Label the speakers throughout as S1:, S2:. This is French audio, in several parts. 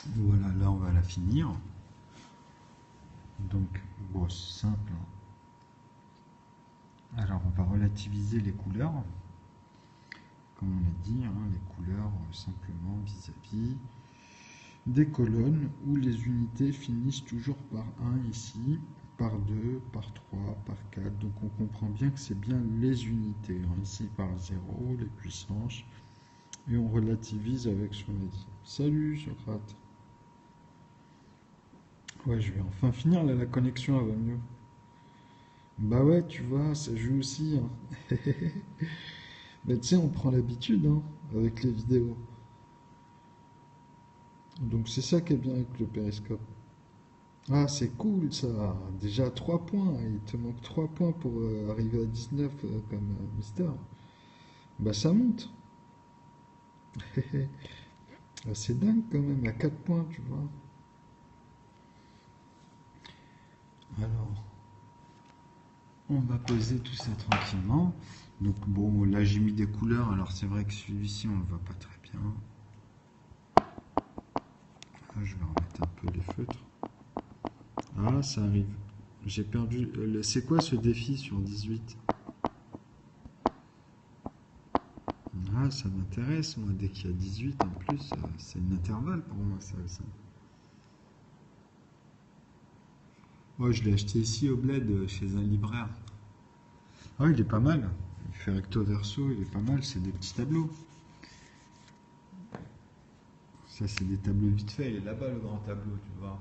S1: Voilà, là on va la finir. Donc, bon, c'est simple. Alors, on va relativiser les couleurs. Comme on l'a dit, hein, les couleurs simplement vis-à-vis des colonnes où les unités finissent toujours par 1 ici, par 2, par 3, par 4. Donc on comprend bien que c'est bien les unités. Hein, ici par 0, les puissances. Et on relativise avec ce qu'on a dit. Salut Socrate. Ouais, je vais enfin finir là, la connexion elle va mieux. Bah ouais, tu vois, ça joue aussi. Hein. Mais tu sais, on prend l'habitude hein, avec les vidéos. Donc c'est ça qui est bien avec le périscope. Ah, c'est cool ça. Déjà 3 points. Il te manque 3 points pour arriver à 19 comme Mister. Bah ça monte. Ah, c'est dingue quand même, à 4 points, tu vois. Alors, on va poser tout ça tranquillement. Donc bon, là j'ai mis des couleurs. Alors c'est vrai que celui-ci on le voit pas très bien. Là, je vais remettre un peu les feutres. Ah, ça arrive. J'ai perdu. C'est quoi ce défi sur 18? Ah, ça m'intéresse, moi, dès qu'il y a 18 en plus, c'est un intervalle pour moi, ça aussi. Moi, je l'ai acheté ici au Bled, chez un libraire. Ah, il est pas mal. Il fait recto verso, il est pas mal, c'est des petits tableaux. Ça, c'est des tableaux vite fait. Il est là-bas, le grand tableau, tu vois.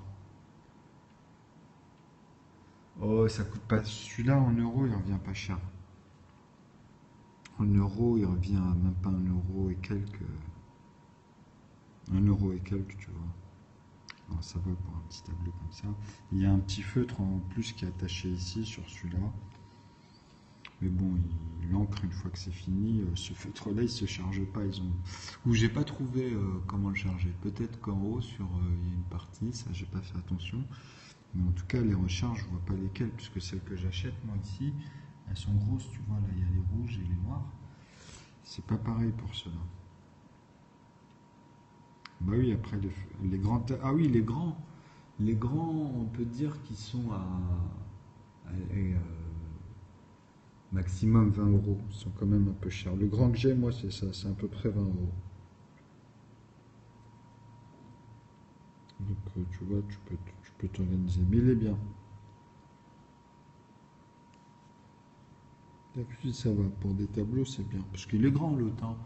S1: Oh, ça coûte pas. Celui-là, en euros, il revient pas cher. En euros, il revient à même pas 1 € et quelques. 1 € et quelques, tu vois. Alors, ça va pour un petit tableau comme ça. Il y a un petit feutre en plus qui est attaché ici sur celui-là. Mais bon, l'encre, une fois que c'est fini, ce feutre-là, il se charge pas. Ou j'ai pas trouvé comment le charger. Peut-être qu'en haut, il y a une partie, ça, j'ai pas fait attention. Mais en tout cas, les recharges, je vois pas lesquelles, puisque celles que j'achète, moi, ici, elles sont grosses, tu vois. Là, il y a les rouges et les noirs. C'est pas pareil pour ceux-là. Bah oui, après, les grands... Ah oui, les grands. Les grands, on peut dire qu'ils sont maximum 20 €. Ils sont quand même un peu chers. Le grand que j'ai, moi, c'est ça, c'est à peu près 20 €. Donc, tu vois, tu peux t'organiser. Mais il est bien. D'habitude, ça va. Pour des tableaux, c'est bien. Parce qu'il est grand, l'autre. Hein.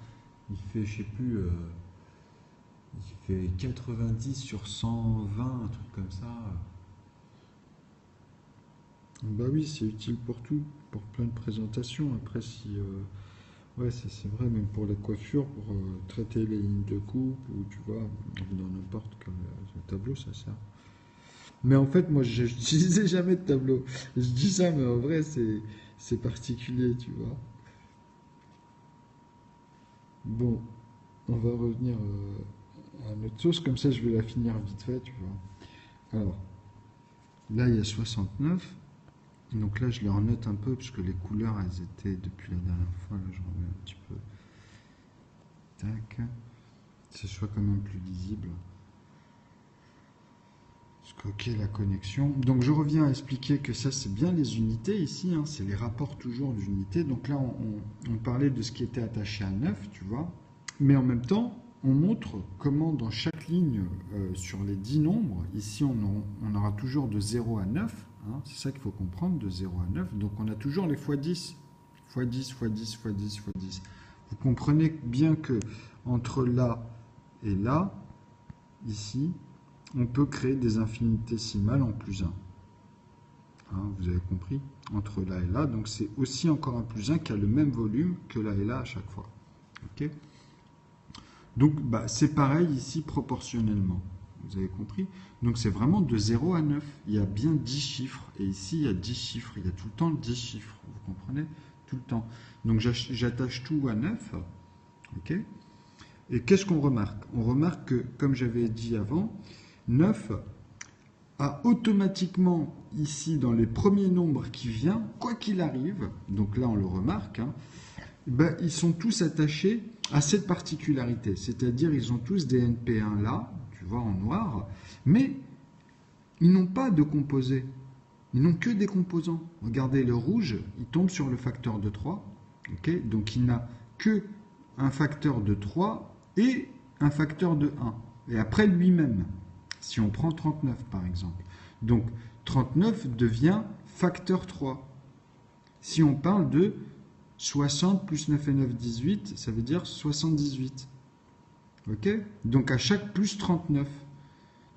S1: Il fait, je sais plus, il fait 90 sur 120, un truc comme ça. Bah oui, c'est utile pour tout, pour plein de présentations. Après, si, ouais, c'est vrai, même pour la coiffure, pour traiter les lignes de coupe, ou tu vois, dans n'importe quel tableau, ça sert. Mais en fait, moi, je n'utilisais jamais de tableau. Je dis ça, mais en vrai, c'est particulier, tu vois. Bon, on va revenir à notre sauce, comme ça, je vais la finir vite fait, tu vois. Alors, là, il y a 69. Donc là, je les renote un peu, parce que les couleurs, elles étaient depuis la dernière fois. Là, je remets un petit peu. Tac. Que ce soit quand même plus lisible. Ok, la connexion. Donc je reviens à expliquer que ça c'est bien les unités ici, hein, c'est les rapports toujours d'unités. Donc là on parlait de ce qui était attaché à 9, tu vois. Mais en même temps, on montre comment dans chaque ligne sur les 10 nombres, ici on aura toujours de 0 à 9, hein, c'est ça qu'il faut comprendre, de 0 à 9. Donc on a toujours les fois 10, fois 10, fois 10, fois 10, fois 10. Vous comprenez bien que entre là et là, ici, on peut créer des infinitésimales en plus 1. Hein, vous avez compris? Entre là et là. Donc c'est aussi encore un plus 1 qui a le même volume que là et là à chaque fois. Okay, donc bah, c'est pareil ici proportionnellement. Vous avez compris? Donc c'est vraiment de 0 à 9. Il y a bien 10 chiffres. Et ici, il y a 10 chiffres. Il y a tout le temps 10 chiffres. Vous comprenez? Tout le temps. Donc j'attache tout à 9. Ok, et qu'est-ce qu'on remarque? On remarque que, comme j'avais dit avant, 9 a automatiquement, ici, dans les premiers nombres qui viennent, quoi qu'il arrive, donc là on le remarque, hein, ben, ils sont tous attachés à cette particularité, c'est-à-dire ils ont tous des NP1 là, tu tu vois, en noir, mais ils n'ont pas de composés. Ils n'ont que des composants. Regardez, le rouge, il tombe sur le facteur de 3. Okay, donc, il n'a que un facteur de 3 et un facteur de 1. Et après lui-même, si on prend 39 par exemple. Donc, 39 devient facteur 3. Si on parle de 60 plus 9 et 9, 18, ça veut dire 78. Ok? Donc, à chaque plus 39.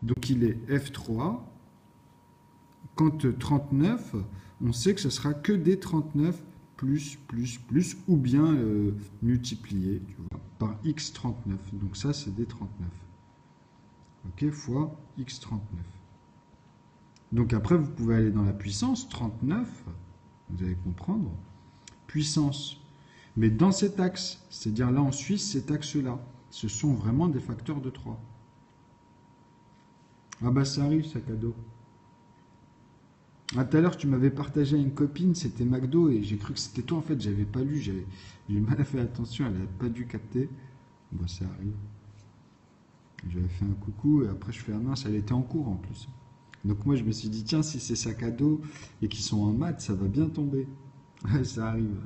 S1: Donc, il est F3. Quand 39, on sait que ce sera que des 39 plus, ou bien multiplié, tu vois, par x39. Donc ça, c'est des 39. Ok, fois x39. Donc après, vous pouvez aller dans la puissance, 39, vous allez comprendre, puissance. Mais dans cet axe, c'est-à-dire là en Suisse, cet axe-là, ce sont vraiment des facteurs de 3. Ah bah ça arrive, sac à dos. Ah, tout à l'heure, tu m'avais partagé à une copine, c'était McDo, et j'ai cru que c'était toi. En fait, j'avais pas lu, j'ai mal fait attention, elle n'avait pas dû capter. Bon, ça arrive. J'avais fait un coucou, et après, je fais, ah mince, elle était en cours en plus. Donc, moi, je me suis dit, tiens, si c'est sac à dos et qu'ils sont en maths, ça va bien tomber. Ouais, ça arrive.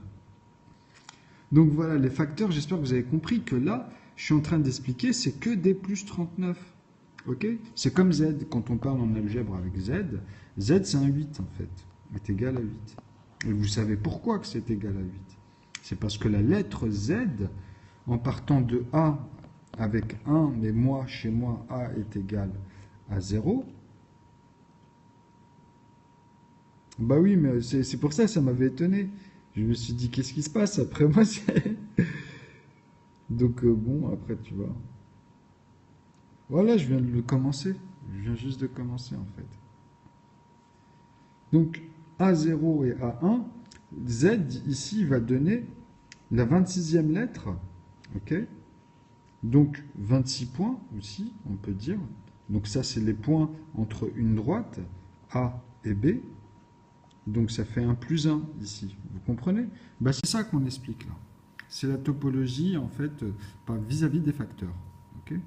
S1: Donc, voilà, les facteurs, j'espère que vous avez compris que là, je suis en train d'expliquer, c'est que des plus 39. Ok? C'est comme Z, quand on parle en algèbre avec Z, Z c'est un 8 en fait, est égal à 8. Et vous savez pourquoi que c'est égal à 8? C'est parce que la lettre Z, en partant de A avec 1, mais moi, chez moi, A est égal à 0. Bah oui, mais c'est pour ça, ça m'avait étonné. Je me suis dit, qu'est-ce qui se passe après moi? Donc bon, après tu vois. Voilà, je viens de le commencer. Je viens juste de commencer en fait. Donc A0 et A1, Z ici va donner la 26e lettre. Ok? Donc 26 points aussi, on peut dire. Donc ça, c'est les points entre une droite, A et B. Donc ça fait un plus 1 ici. Vous comprenez? Ben, c'est ça qu'on explique là. C'est la topologie en fait vis-à-vis des facteurs. Ok?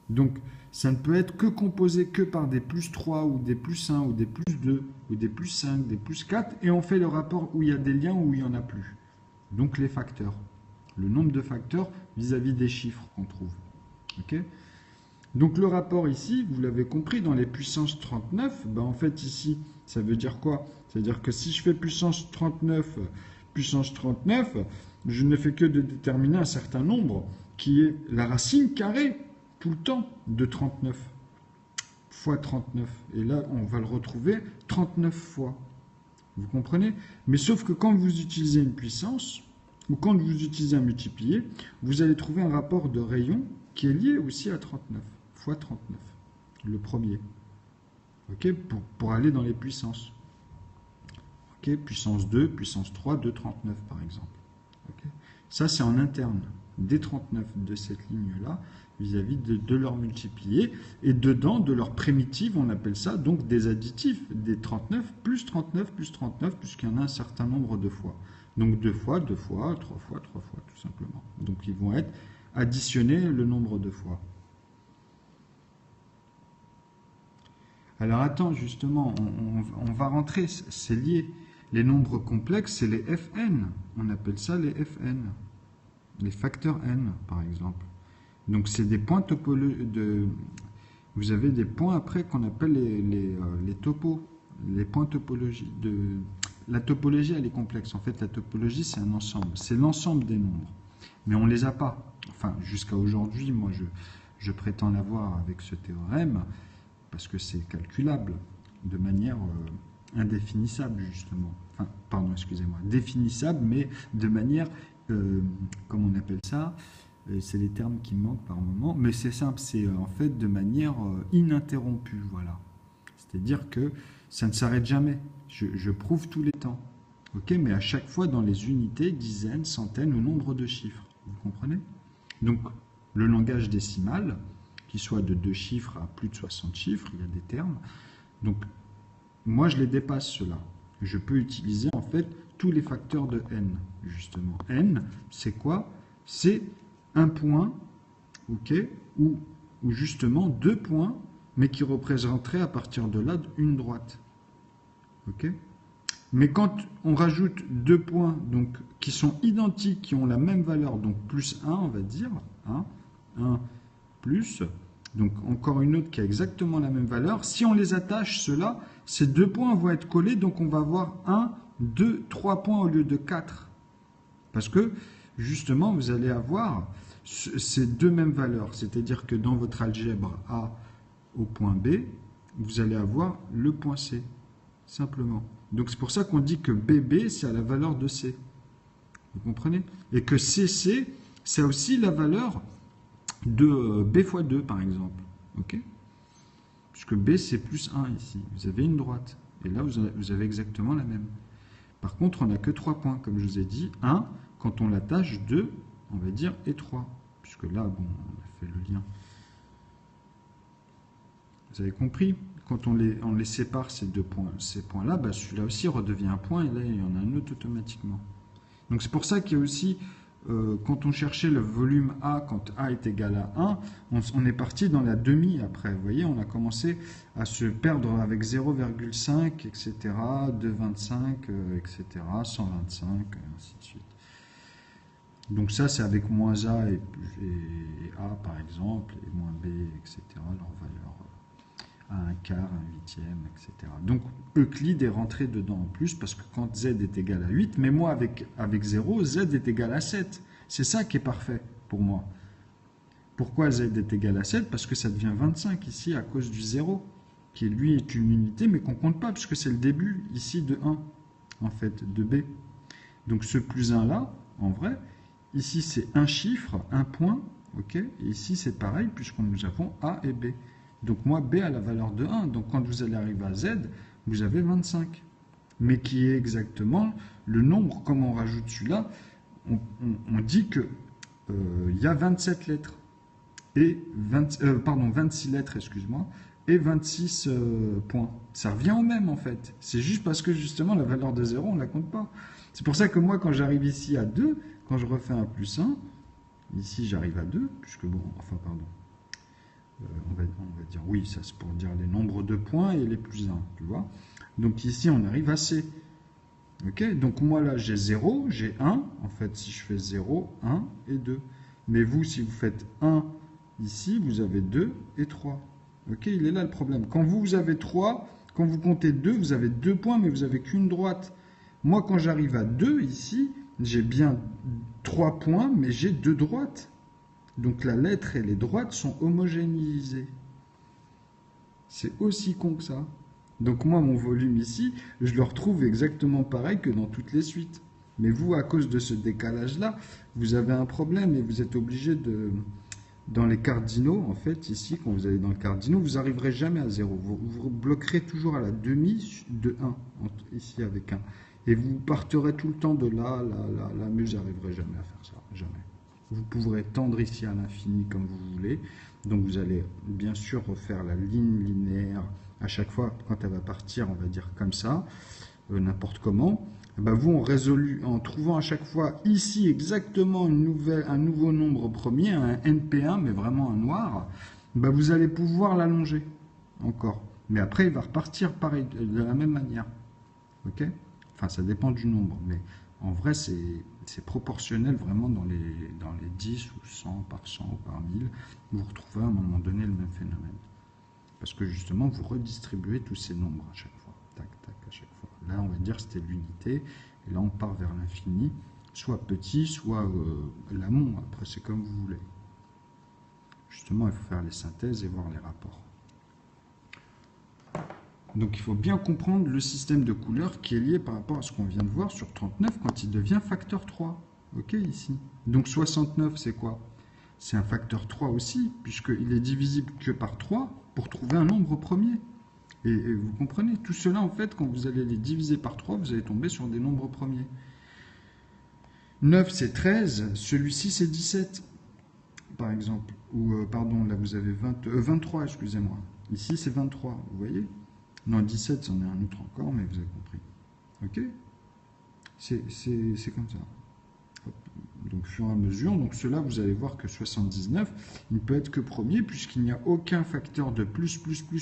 S1: Donc, ça ne peut être que composé que par des plus 3 ou des plus 1 ou des plus 2 ou des plus 5, des plus 4 et on fait le rapport où il y a des liens ou où il n'y en a plus. Donc, les facteurs. Le nombre de facteurs vis-à-vis des chiffres qu'on trouve. Ok? Donc, le rapport ici, vous l'avez compris, dans les puissances 39, ben en fait ici, ça veut dire quoi? C'est-à-dire que si je fais puissance 39, je ne fais que de déterminer un certain nombre qui est la racine carrée tout le temps de 39 fois 39. Et là, on va le retrouver 39 fois. Vous comprenez? Mais sauf que quand vous utilisez une puissance, ou quand vous utilisez un multiplié, vous allez trouver un rapport de rayon qui est lié aussi à 39, fois 39, le premier. Ok? Pour aller dans les puissances. Ok? Puissance 2, puissance 3, 2,39 par exemple. Ok? Ça, c'est en interne des 39 de cette ligne-là, vis-à-vis de leur multiplié. Et dedans, de leur primitive, on appelle ça donc des additifs, des 39, plus 39, plus 39, puisqu'il y en a un certain nombre de fois. Donc 2 fois, 2 fois, 3 fois, 3 fois, tout simplement. Donc ils vont être additionnés le nombre de fois. Alors attends, justement, on va rentrer, c'est lié. Les nombres complexes, c'est les Fn. On appelle ça les Fn. Les facteurs n, par exemple. Donc, c'est des points topologiques. Vous avez des points après qu'on appelle les topos. Les points topologiques. La topologie, elle est complexe. En fait, la topologie, c'est un ensemble. C'est l'ensemble des nombres. Mais on ne les a pas. Enfin, jusqu'à aujourd'hui, moi, je prétends l'avoir avec ce théorème, parce que c'est calculable de manière indéfinissable, justement. Enfin, pardon, excusez-moi. Définissable, mais de manière, comment on appelle ça? C'est les termes qui me manquent par moment, mais c'est simple, c'est en fait de manière ininterrompue, voilà. C'est-à-dire que ça ne s'arrête jamais. Je prouve tous les temps. Ok, mais à chaque fois dans les unités, dizaines, centaines ou nombre de chiffres. Vous comprenez? Donc, le langage décimal, qui soit de 2 chiffres à plus de 60 chiffres, il y a des termes. Donc, moi, je les dépasse, ceux-là. Je peux utiliser, en fait, tous les facteurs de n, justement. N, c'est quoi? C'est un point, ok, où ou justement 2 points, mais qui représenteraient à partir de là une droite. Ok? Mais quand on rajoute 2 points donc, qui sont identiques, qui ont la même valeur, donc plus 1, on va dire, 1 plus, donc encore une autre qui a exactement la même valeur, si on les attache, ceux-là, ces 2 points vont être collés, donc on va avoir 1, 2, 3 points au lieu de 4. Parce que, justement, vous allez avoir ces deux mêmes valeurs, c'est-à-dire que dans votre algèbre A au point B, vous allez avoir le point C, simplement. Donc c'est pour ça qu'on dit que BB, c'est à la valeur de C. Vous comprenez? Et que CC, c'est aussi la valeur de B fois 2, par exemple. Ok? Puisque B, c'est plus 1 ici. Vous avez une droite. Et là, vous avez exactement la même. Par contre, on n'a que 3 points, comme je vous ai dit. 1, quand on l'attache, 2, on va dire, et 3. Puisque là, bon, on a fait le lien. Vous avez compris? Quand on les sépare, ces deux points, ces points-là, bah, celui-là aussi redevient un point, et là, il y en a un autre automatiquement. Donc c'est pour ça qu'il y a aussi, quand on cherchait le volume A, quand A est égal à 1, on est parti dans la demi après. Vous voyez, on a commencé à se perdre avec 0,5, etc., 2,25, etc., 125, ainsi de suite. Donc ça, c'est avec moins A et A, par exemple, et moins B, etc., leur valeur à un quart, un huitième, etc. Donc Euclide est rentré dedans en plus, parce que quand Z est égal à 8, mais moi, avec 0, Z est égal à 7. C'est ça qui est parfait pour moi. Pourquoi Z est égal à 7? Parce que ça devient 25 ici, à cause du 0, qui lui est une unité, mais qu'on ne compte pas, puisque c'est le début ici de 1, en fait, de B. Donc ce plus 1 là, en vrai, ici c'est un chiffre, un point, ok, et ici c'est pareil, puisque nous avons A et B. Donc moi, B a la valeur de 1, donc quand vous allez arriver à Z, vous avez 25. Mais qui est exactement le nombre, comme on rajoute celui-là, on dit que il y a 27 lettres, et 26 lettres, excuse-moi, et 26 points. Ça revient au même en fait. C'est juste parce que justement la valeur de 0, on ne la compte pas. C'est pour ça que moi, quand j'arrive ici à 2, quand je refais un plus 1, ici j'arrive à 2, puisque bon, enfin pardon, on va dire oui, ça c'est pour dire les nombres de points et les plus 1, tu vois. Donc ici on arrive à C. Ok, donc moi là j'ai 0, j'ai 1, en fait si je fais 0, 1 et 2. Mais vous, si vous faites 1 ici, vous avez 2 et 3. Ok, il est là le problème. Quand vous avez 3, quand vous comptez 2, vous avez 2 points, mais vous n'avez qu'une droite. Moi, quand j'arrive à 2 ici, j'ai bien 3 points, mais j'ai 2 droites. Donc la lettre et les droites sont homogénéisées. C'est aussi con que ça. Donc moi, mon volume ici, je le retrouve exactement pareil que dans toutes les suites. Mais vous, à cause de ce décalage-là, vous avez un problème et vous êtes obligé de... Dans les cardinaux, en fait, ici, quand vous allez dans le cardinaux, vous n'arriverez jamais à 0. Vous bloquerez toujours à la demi de 1, ici avec 1. Et vous partirez tout le temps de là, mais vous n'arriverez jamais à faire ça, jamais. Vous pourrez tendre ici à l'infini comme vous voulez. Donc vous allez bien sûr refaire la ligne linéaire à chaque fois quand elle va partir, on va dire comme ça, n'importe comment. Ben vous, en trouvant à chaque fois ici exactement un nouveau nombre premier, un NP1, mais vraiment un noir, ben vous allez pouvoir l'allonger encore. Mais après, il va repartir pareil, de la même manière. Ok? Enfin, ça dépend du nombre, mais en vrai, c'est proportionnel vraiment dans les 10 ou 100 par 100 ou par 1000. Vous retrouvez à un moment donné le même phénomène. Parce que justement, vous redistribuez tous ces nombres à chaque fois. Tac, tac, à chaque fois. Là, on va dire que c'était l'unité. Et là, on part vers l'infini. Soit petit, soit l'amont. Après, c'est comme vous voulez. Justement, il faut faire les synthèses et voir les rapports. Donc il faut bien comprendre le système de couleurs qui est lié par rapport à ce qu'on vient de voir sur 39 quand il devient facteur 3. Ok, ici. Donc 69, c'est quoi? C'est un facteur 3 aussi, puisqu'il est divisible que par 3 pour trouver un nombre premier. Et vous comprenez, tout cela, en fait, quand vous allez les diviser par 3, vous allez tomber sur des nombres premiers. 9, c'est 13, celui-ci, c'est 17, par exemple. Ou, pardon, là, vous avez 23, excusez-moi. Ici, c'est 23, vous voyez? Non, 17, c'en est un autre encore, mais vous avez compris. Ok? C'est comme ça. Hop. Donc, au fur et à mesure, donc cela, vous allez voir que 79, il ne peut être que premier, puisqu'il n'y a aucun facteur de plus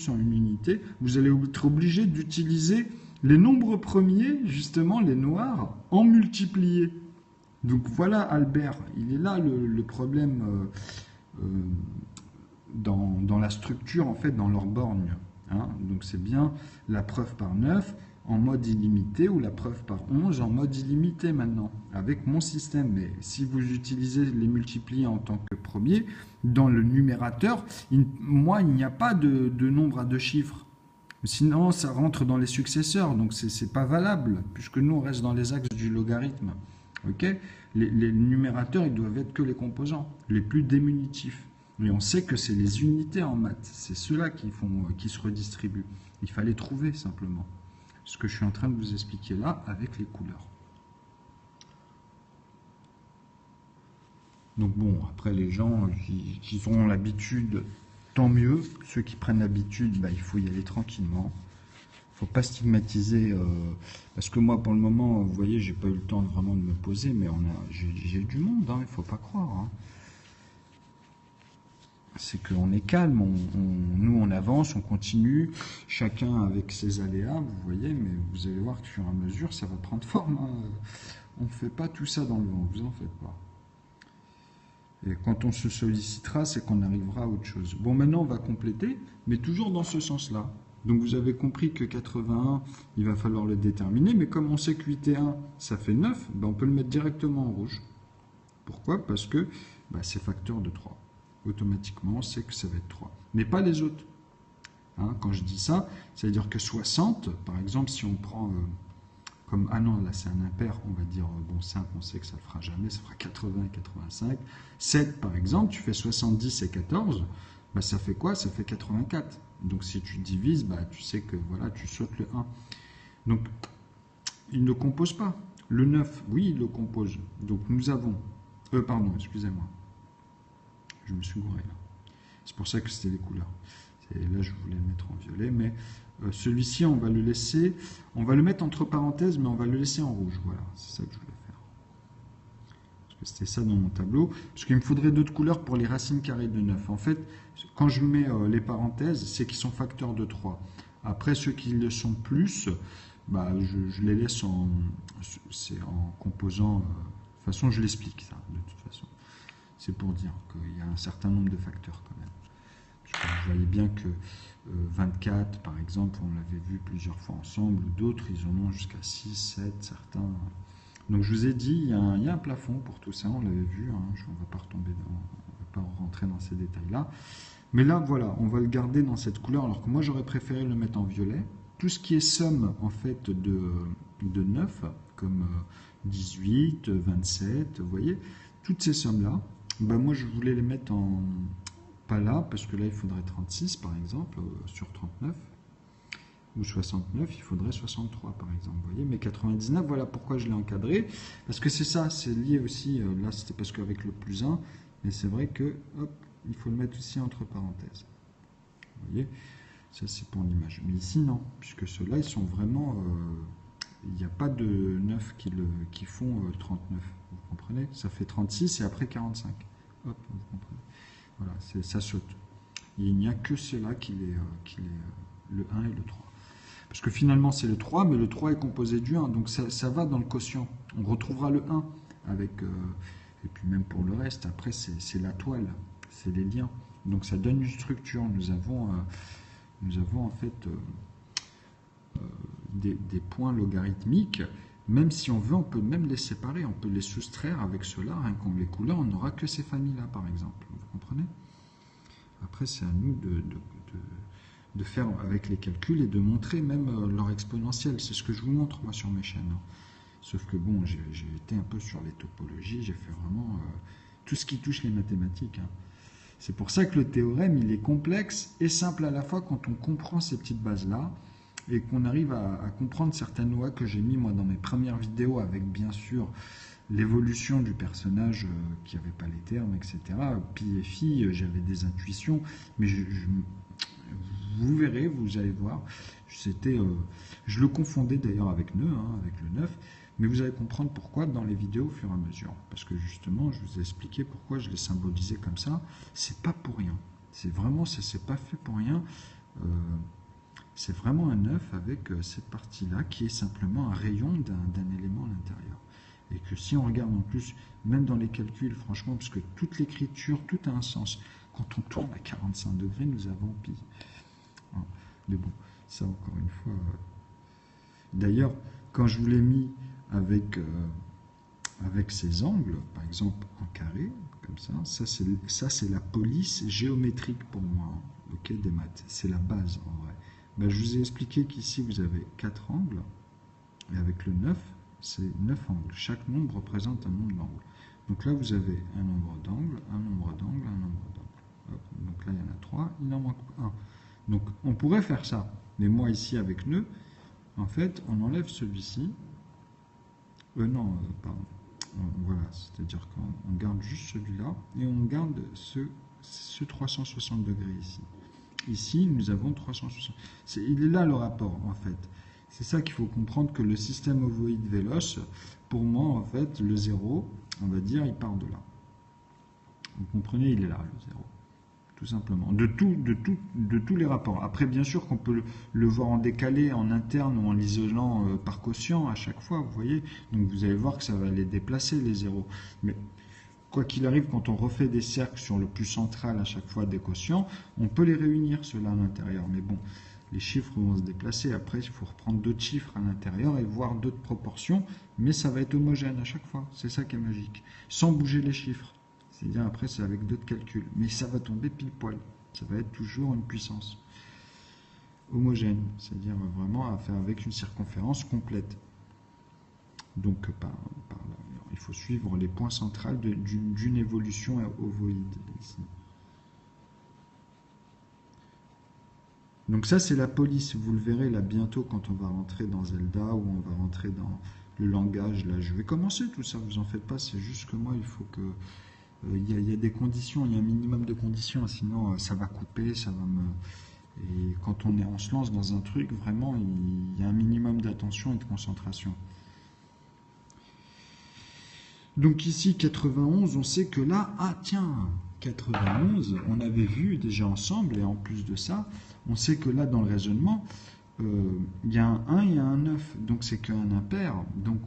S1: en une unité. Vous allez être obligé d'utiliser les nombres premiers, justement, les noirs, en multiplié. Donc, voilà Albert. Il est là le problème dans la structure, en fait, dans leur borgne. Hein. Donc, c'est bien la preuve par 9 en mode illimité ou la preuve par 11 en mode illimité maintenant, avec mon système. Mais si vous utilisez les multipliés en tant que premier, dans le numérateur, moi, il n'y a pas de nombre à deux chiffres. Sinon, ça rentre dans les successeurs, donc c'est pas valable, puisque nous, on reste dans les axes du logarithme. Okay, les numérateurs, ils doivent être que les composants, les plus démunitifs. Et on sait que c'est les unités en maths, c'est ceux-là qui se redistribuent. Il fallait trouver simplement ce que je suis en train de vous expliquer là avec les couleurs. Donc bon, après les gens qui auront l'habitude, tant mieux. Ceux qui prennent l'habitude, bah, il faut y aller tranquillement. Il ne faut pas stigmatiser, parce que moi pour le moment, vous voyez, j'ai pas eu le temps vraiment de me poser, mais j'ai du monde, hein, il ne faut pas croire. Hein. C'est qu'on est calme, nous on avance, on continue, chacun avec ses aléas, vous voyez, mais vous allez voir que sur à mesure, ça va prendre forme. Hein. On ne fait pas tout ça dans le vent, vous en faites pas. Et quand on se sollicitera, c'est qu'on arrivera à autre chose. Bon, maintenant on va compléter, mais toujours dans ce sens-là. Donc vous avez compris que 81, il va falloir le déterminer, mais comme on sait que 8 et 1, ça fait 9, ben on peut le mettre directement en rouge. Pourquoi? Parce que ben c'est facteur de 3. Automatiquement, on sait que ça va être 3. Mais pas les autres. Hein, quand je dis ça, ça veut dire que 60, par exemple, si on prend comme, ah non, là c'est un impair, on va dire, bon 5, on sait que ça ne le fera jamais, ça fera 80 et 85. 7, par exemple, tu fais 70 et 14, bah, ça fait quoi? Ça fait 84. Donc si tu divises, bah, tu sais que voilà, tu sautes le 1. Donc, il ne compose pas. Le 9, oui, il le compose. Donc nous avons, pardon, excusez-moi. Je me suis gouré là. C'est pour ça que c'était les couleurs. Là, je voulais le mettre en violet, mais celui-ci, on va le laisser, on va le mettre entre parenthèses, mais on va le laisser en rouge. Voilà, c'est ça que je voulais faire. Parce que c'était ça dans mon tableau. Parce qu'il me faudrait d'autres couleurs pour les racines carrées de 9. En fait, quand je mets les parenthèses, c'est qu'ils sont facteurs de 3. Après, ceux qui le sont plus, bah, je les laisse en composant. De toute façon, je l'explique ça, de toute façon. C'est pour dire qu'il y a un certain nombre de facteurs quand même. Vous voyez bien que 24, par exemple, on l'avait vu plusieurs fois ensemble, ou d'autres, ils en ont jusqu'à 6, 7, certains. Donc je vous ai dit, il y a un plafond pour tout ça, on l'avait vu, hein, on ne va pas retomber on va pas rentrer dans ces détails-là. Mais là, voilà, on va le garder dans cette couleur, alors que moi, j'aurais préféré le mettre en violet. Tout ce qui est somme, en fait, de 9, comme 18, 27, vous voyez, toutes ces sommes-là, ben moi, je voulais les mettre en... Pas là, parce que là, il faudrait 36, par exemple, sur 39. Ou 69, il faudrait 63, par exemple. Vous voyez, mais 99, voilà pourquoi je l'ai encadré. Parce que c'est ça, c'est lié aussi, là, c'était parce qu'avec le plus 1, mais c'est vrai que, hop, il faut le mettre aussi entre parenthèses. Vous voyez, ça, c'est pour l'image. Mais ici, non, puisque ceux-là, ils sont vraiment... il n'y a pas de 9 qui font 39. Vous comprenez? Ça fait 36 et après 45. Hop, vous comprenez? Voilà, ça saute. Il n'y a que cela qui est le 1 et le 3. Parce que finalement, c'est le 3, mais le 3 est composé du 1. Donc ça va dans le quotient. On retrouvera le 1 avec... et puis même pour le reste, après, c'est la toile. C'est les liens. Donc ça donne une structure. Nous avons en fait des points logarithmiques. Même si on veut, on peut même les séparer. On peut les soustraire avec cela. Hein, quand les couleurs, on n'aura que ces familles-là, par exemple. Vous comprenez? Après, c'est à nous de faire avec les calculs et de montrer même leur exponentielle. C'est ce que je vous montre, moi, sur mes chaînes. Hein. Sauf que, bon, j'ai été un peu sur les topologies. J'ai fait vraiment tout ce qui touche les mathématiques. Hein. C'est pour ça que le théorème, il est complexe et simple à la fois quand on comprend ces petites bases-là et qu'on arrive à comprendre certaines lois que j'ai mis moi dans mes premières vidéos avec bien sûr l'évolution du personnage qui n'avait pas les termes, etc. Pi et phi, j'avais des intuitions, mais vous verrez, vous allez voir, je le confondais d'ailleurs avec nœud, hein, avec le 9, Mais vous allez comprendre pourquoi dans les vidéos au fur et à mesure. Parce que justement, je vous ai expliqué pourquoi je l'ai symbolisé comme ça. C'est pas pour rien. C'est vraiment, c'est pas fait pour rien. C'est vraiment un 9 avec cette partie-là qui est simplement un rayon d'un élément à l'intérieur. Et que si on regarde en plus, même dans les calculs, franchement, parce que toute l'écriture, tout a un sens. Quand on tourne à 45 degrés, nous avons pi. Mais bon, ça encore une fois. D'ailleurs, quand je vous l'ai mis avec ces angles, par exemple en carré, comme ça c'est la police géométrique pour moi, ok, des maths. C'est la base en vrai. Ben, je vous ai expliqué qu'ici vous avez 4 angles, et avec le 9, c'est 9 angles. Chaque nombre représente un nombre d'angles. Donc là, vous avez un nombre d'angles, un nombre d'angles, un nombre d'angles. Donc là, il y en a 3, il en manque 1. Donc on pourrait faire ça. Mais moi, ici, avec nœud, en fait, on enlève celui-ci. Pardon. Voilà, c'est-à-dire qu'on garde juste celui-là et on garde ce 360 degrés ici. Ici, nous avons 360. Il est là le rapport, en fait. C'est ça qu'il faut comprendre, que le système ovoïde véloce, pour moi, en fait, le 0, on va dire, il part de là. Vous comprenez, il est là, le 0. Tout simplement. De tous les rapports. Après, bien sûr qu'on peut le voir en décalé, en interne ou en l'isolant par quotient à chaque fois, vous voyez. Donc vous allez voir que ça va les déplacer, les zéros. Mais quoi qu'il arrive, quand on refait des cercles sur le plus central à chaque fois des quotients, on peut les réunir, ceux-là à l'intérieur. Mais bon, les chiffres vont se déplacer. Après, il faut reprendre d'autres chiffres à l'intérieur et voir d'autres proportions. Mais ça va être homogène à chaque fois. C'est ça qui est magique. Sans bouger les chiffres. C'est-à-dire après c'est avec d'autres calculs. Mais ça va tomber pile poil. Ça va être toujours une puissance homogène. C'est-à-dire vraiment à faire avec une circonférence complète. Donc par là, il faut suivre les points centraux d'une évolution ovoïde ici. Donc ça c'est la police. Vous le verrez là bientôt quand on va rentrer dans Zelda ou on va rentrer dans le langage. Là je vais commencer tout ça, vous en faites pas. C'est juste que moi il faut que... Il y a des conditions, il y a un minimum de conditions, sinon ça va couper, ça va me... Et quand on se lance dans un truc, vraiment, il y a un minimum d'attention et de concentration. Donc ici, 91, on sait que là, ah tiens, 91, on avait vu déjà ensemble, et en plus de ça, on sait que là, dans le raisonnement, il y a un 1 et un 9, donc c'est qu'un impair. Donc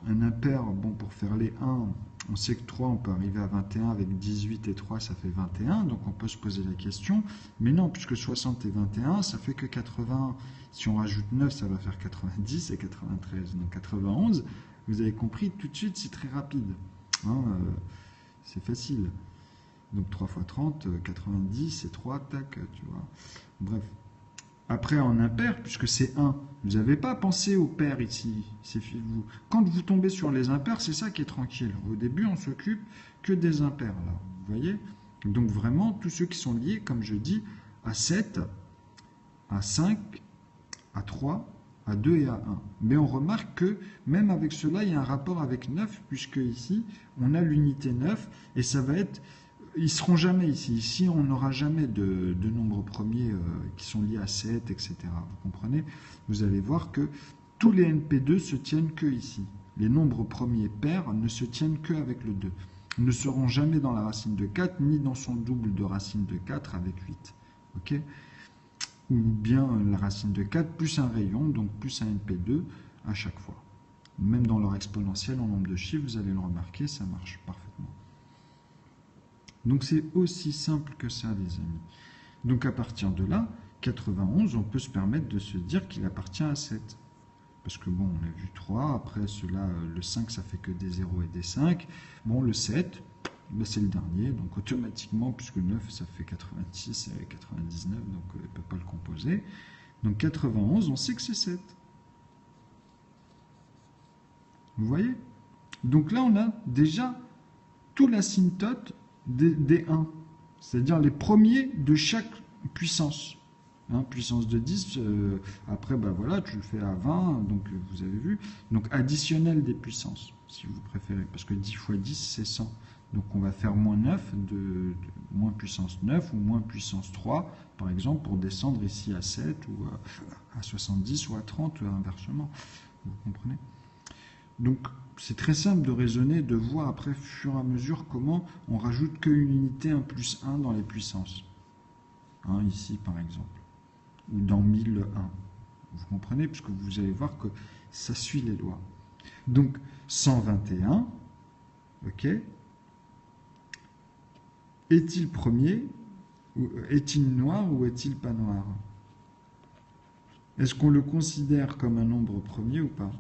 S1: un impair, bon, pour faire les 1, on sait que 3, on peut arriver à 21, avec 18 et 3, ça fait 21, donc on peut se poser la question. Mais non, puisque 60 et 21, ça fait que 80. Si on rajoute 9, ça va faire 90 et 93. Donc 91, vous avez compris, tout de suite, c'est très rapide. Hein, c'est facile. Donc 3 fois 30, 90 et 3, tac, tu vois. Bref. Après, en impair, puisque c'est 1, vous n'avez pas pensé au pair ici. Quand vous tombez sur les impairs, c'est ça qui est tranquille. Au début, on s'occupe que des impairs, là. Vous voyez? Donc vraiment, tous ceux qui sont liés, comme je dis, à 7, à 5, à 3, à 2 et à 1. Mais on remarque que, même avec cela, il y a un rapport avec 9, puisque ici, on a l'unité 9, et ça va être... Ils ne seront jamais ici. Ici, on n'aura jamais de nombres premiers qui sont liés à 7, etc. Vous comprenez? Vous allez voir que tous les NP2 se tiennent que ici. Les nombres premiers pairs ne se tiennent que avec le 2. Ils ne seront jamais dans la racine de 4, ni dans son double de racine de 4 avec 8. Ok? Ou bien la racine de 4 plus un rayon, donc plus un NP2 à chaque fois. Même dans leur exponentielle en nombre de chiffres, vous allez le remarquer, ça marche parfaitement. Donc c'est aussi simple que ça, les amis. Donc à partir de là, 91, on peut se permettre de se dire qu'il appartient à 7. Parce que bon, on a vu 3, après cela, le 5, ça fait que des 0 et des 5. Bon, le 7, ben, c'est le dernier, donc automatiquement, puisque 9, ça fait 86 et 99, donc on ne peut pas le composer. Donc 91, on sait que c'est 7. Vous voyez? Donc là, on a déjà tout l'asymptote des 1, c'est-à-dire les premiers de chaque puissance. Hein, puissance de 10, après, bah voilà, tu le fais à 20, donc vous avez vu. Donc additionnel des puissances, si vous préférez, parce que 10 fois 10, c'est 100. Donc on va faire moins 9, moins puissance 9 ou moins puissance 3, par exemple, pour descendre ici à 7 ou à 70 ou à 30, ou inversement. Vous comprenez? Donc, c'est très simple de raisonner, de voir après, au fur et à mesure, comment on rajoute qu'une unité 1 plus 1 dans les puissances. Hein, ici, par exemple. Ou dans 1001. Vous comprenez? Puisque vous allez voir que ça suit les lois. Donc, 121, ok? Est-il premier? Est-il noir ou est-il pas noir? Est-ce qu'on le considère comme un nombre premier ou pas?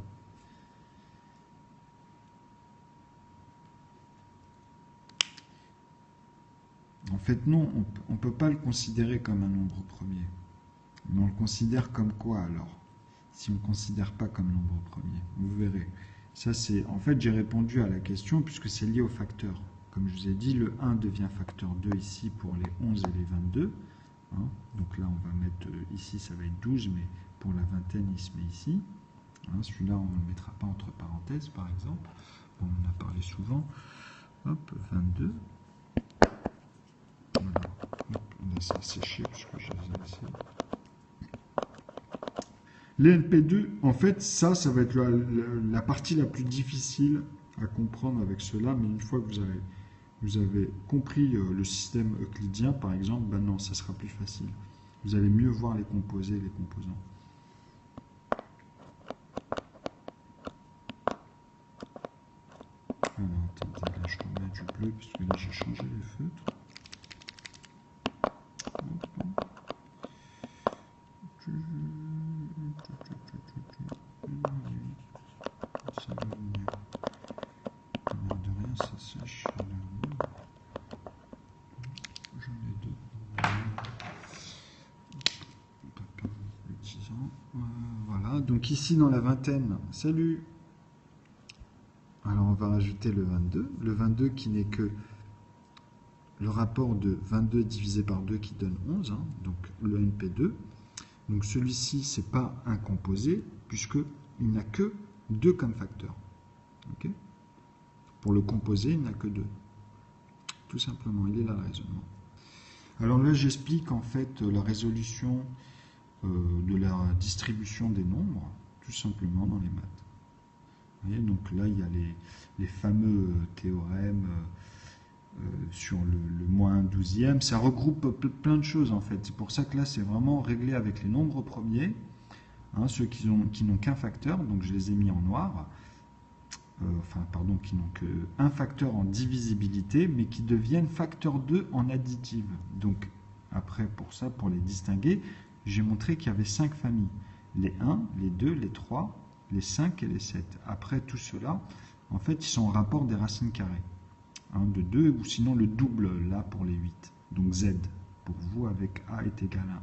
S1: En fait, non, on ne peut pas le considérer comme un nombre premier. Mais on le considère comme quoi alors? Si on ne le considère pas comme nombre premier, vous verrez. Ça, c'est, en fait, j'ai répondu à la question puisque c'est lié au facteur. Comme je vous ai dit, le 1 devient facteur 2 ici pour les 11 et les 22. Hein. Donc là, on va mettre ici, ça va être 12, mais pour la vingtaine, il se met ici. Hein, celui-là, on ne le mettra pas entre parenthèses, par exemple. Bon, on en a parlé souvent. Hop, 22. Voilà. Hop, on laisse ça sécher puisque je les ai laissés. Les NP2, en fait, ça va être la partie la plus difficile à comprendre avec cela, mais une fois que vous avez compris le système euclidien, par exemple, ben non, ça sera plus facile. Vous allez mieux voir les composés et les composants. Alors, attendez, là je remets du bleu, puisque là j'ai changé les feutres. Ça va venir. De rien, ça sèche. J'en ai deux. Pas perdre le 10 ans. Voilà, donc ici dans la vingtaine, salut. Alors on va rajouter le 22. Le 22 qui n'est que le rapport de 22 divisé par 2 qui donne 11, hein, donc le NP2. Donc celui-ci, ce n'est pas un composé, puisqu'il n'a que 2 comme facteur. Okay, pour le composé, il n'a que 2. Tout simplement, il est là le raisonnement. Alors là, j'explique en fait la résolution de la distribution des nombres, tout simplement dans les maths. Vous voyez, donc là, il y a les fameux théorèmes sur le moins 12e. Ça regroupe plein de choses en fait. C'est pour ça que là, c'est vraiment réglé avec les nombres premiers, hein, ceux qui n'ont qu'un facteur, donc je les ai mis en noir. Qui n'ont qu'un facteur en divisibilité, mais qui deviennent facteur 2 en additive. Donc, après, pour les distinguer, j'ai montré qu'il y avait 5 familles. Les 1, les 2, les 3, les 5 et les 7. Après, tout cela, en fait, ils sont en rapport des racines carrées. Hein, de 2, ou sinon le double, là, pour les 8. Donc, Z, pour vous, avec A est égal à 1.